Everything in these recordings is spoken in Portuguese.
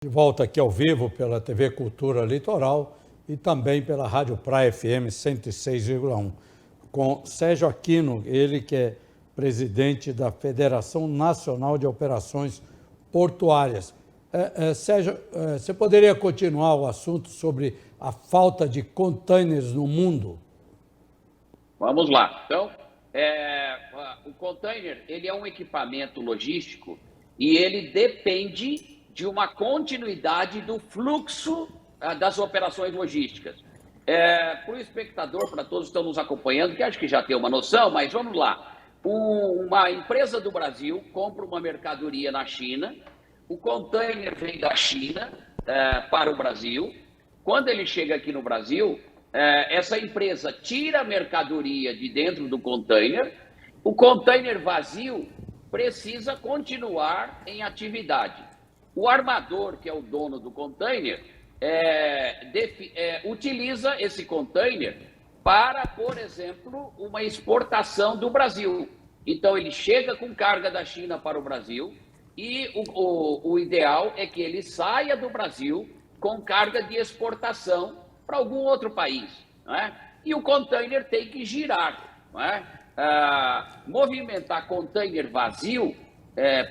De volta aqui ao vivo pela TV Cultura Litoral e também pela Rádio Praia FM 106,1, com Sérgio Aquino, ele que é presidente da Federação Nacional de Operações Portuárias. Sérgio, você poderia continuar o assunto sobre a falta de containers no mundo? Vamos lá. Então, o container ele é um equipamento logístico e ele depende de uma continuidade do fluxo das operações logísticas. Para o espectador, para todos que estão nos acompanhando, que acho que já tem uma noção, mas vamos lá. Uma empresa do Brasil compra uma mercadoria na China, o container vem da China para o Brasil. Quando ele chega aqui no Brasil, essa empresa tira a mercadoria de dentro do container, o container vazio precisa continuar em atividade. O armador, que é o dono do container, utiliza esse container para, por exemplo, uma exportação do Brasil. Então, ele chega com carga da China para o Brasil e o ideal é que ele saia do Brasil com carga de exportação para algum outro país, não é? E o container tem que girar, não é? Movimentar container vazio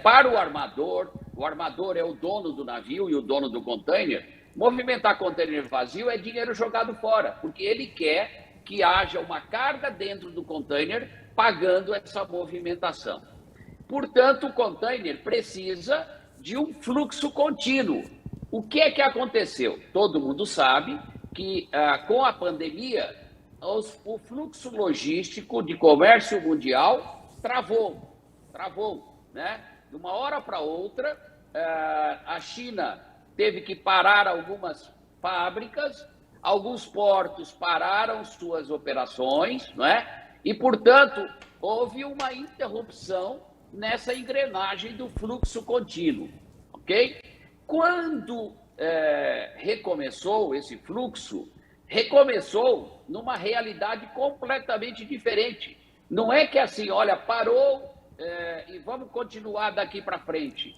para o armador é o dono do navio e o dono do container. Movimentar container vazio é dinheiro jogado fora, porque ele quer que haja uma carga dentro do container pagando essa movimentação. Portanto, o container precisa de um fluxo contínuo. O que é que aconteceu? Todo mundo sabe que com a pandemia, o fluxo logístico de comércio mundial travou, né? De uma hora para outra, a China teve que parar algumas fábricas, alguns portos pararam suas operações, não é? E, portanto, houve uma interrupção nessa engrenagem do fluxo contínuo, ok? Quando recomeçou esse fluxo, recomeçou numa realidade completamente diferente. Não é que assim, olha, parou e vamos continuar daqui para frente.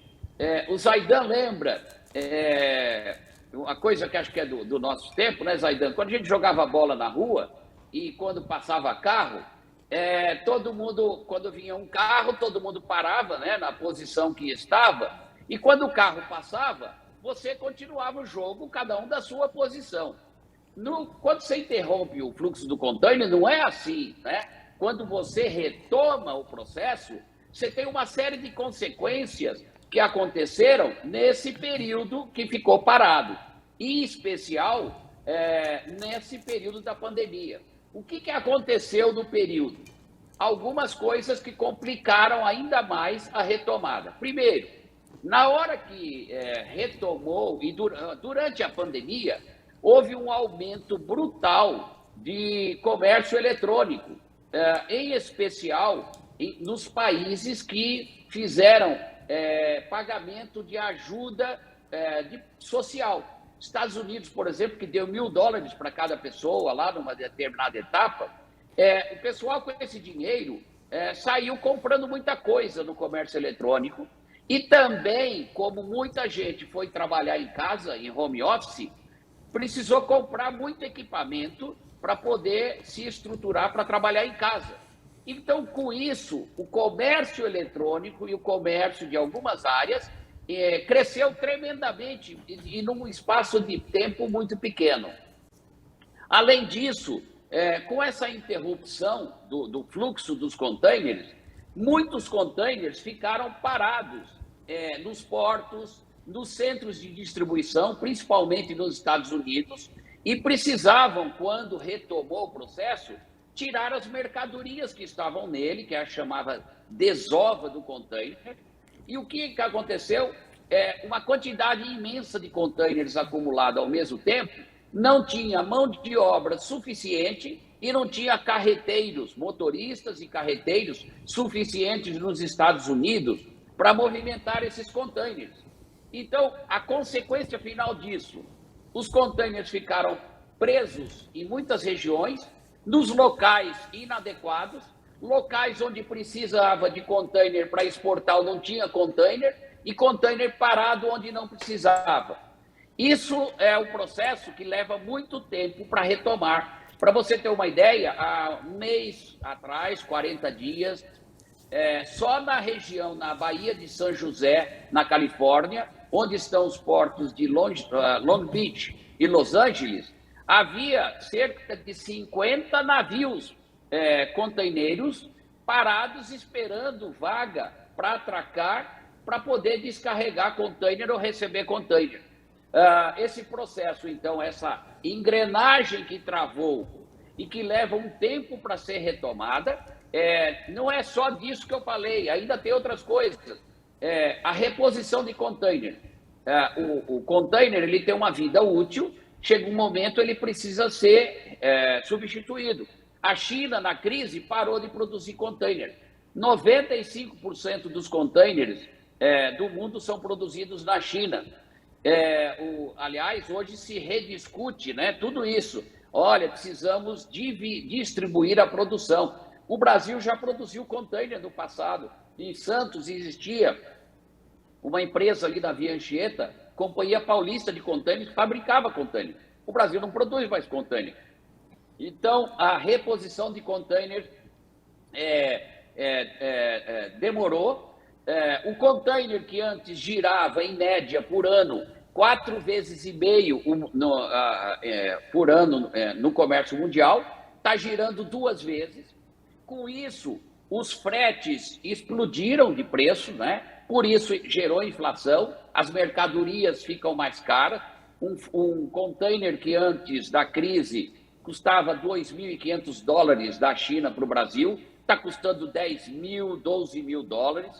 O Zaidan lembra uma coisa que acho que é do nosso tempo, né, Zaidan? Quando a gente jogava bola na rua e quando passava carro, todo mundo, quando vinha um carro, todo mundo parava, né, na posição que estava, e quando o carro passava, você continuava o jogo, cada um da sua posição. Quando você interrompe o fluxo do container, não é assim, né? Quando você retoma o processo, você tem uma série de consequências que aconteceram nesse período que ficou parado, em especial nesse período da pandemia. O que aconteceu no período? Algumas coisas que complicaram ainda mais a retomada. Primeiro, na hora que retomou e durante a pandemia, houve um aumento brutal de comércio eletrônico, em especial nos países que fizeram pagamento de ajuda social. Estados Unidos, por exemplo, que deu $1.000 para cada pessoa lá numa determinada etapa, o pessoal com esse dinheiro saiu comprando muita coisa no comércio eletrônico e também, como muita gente foi trabalhar em casa, em home office, precisou comprar muito equipamento para poder se estruturar para trabalhar em casa. Então, com isso, o comércio eletrônico e o comércio de algumas áreas cresceu tremendamente e num espaço de tempo muito pequeno. Além disso, com essa interrupção do fluxo dos containers, muitos containers ficaram parados nos portos, nos centros de distribuição, principalmente nos Estados Unidos, e precisavam, quando retomou o processo, tirar as mercadorias que estavam nele, que é a chamada desova do container. E o que aconteceu? Uma quantidade imensa de containers acumulada ao mesmo tempo, não tinha mão de obra suficiente e não tinha carreteiros, motoristas e carreteiros suficientes nos Estados Unidos para movimentar esses containers. Então, a consequência final disso, os containers ficaram presos em muitas regiões, nos locais inadequados, locais onde precisava de container para exportar não tinha container, e container parado onde não precisava. Isso é um processo que leva muito tempo para retomar. Para você ter uma ideia, há um mês atrás, 40 dias, só na região, na Baía de São José, na Califórnia, onde estão os portos de Long Beach e Los Angeles, havia cerca de 50 navios containeiros parados esperando vaga para atracar, para poder descarregar container ou receber container. Esse processo, então, essa engrenagem que travou e que leva um tempo para ser retomada, não é só disso que eu falei, ainda tem outras coisas. A reposição de container. O container ele tem uma vida útil, chega um momento ele precisa ser substituído. A China, na crise, parou de produzir container. 95% dos containers do mundo são produzidos na China. Aliás, hoje se rediscute, né, tudo isso. Olha, precisamos distribuir a produção. O Brasil já produziu container no passado. Em Santos existia uma empresa ali da Via Anchieta, Companhia Paulista de Container, que fabricava container. O Brasil não produz mais container. Então, a reposição de container demorou. O container que antes girava, em média, por ano, 4,5 vezes por ano no comércio mundial, está girando 2 vezes. Com isso, os fretes explodiram de preço, né? Por isso gerou inflação, as mercadorias ficam mais caras. Um container que antes da crise custava $2.500 da China para o Brasil, está custando 10 mil, 12 mil dólares.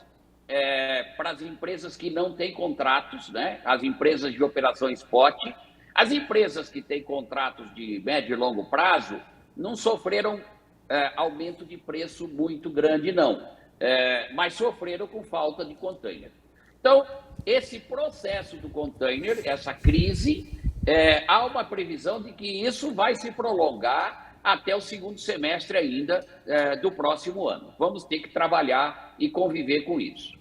Para as empresas que não têm contratos, né? As empresas de operação spot. As empresas que têm contratos de médio e longo prazo não sofreram aumento de preço muito grande, não. Mas sofreram com falta de container. Então, esse processo do container, essa crise, há uma previsão de que isso vai se prolongar até o segundo semestre ainda do próximo ano. Vamos ter que trabalhar e conviver com isso.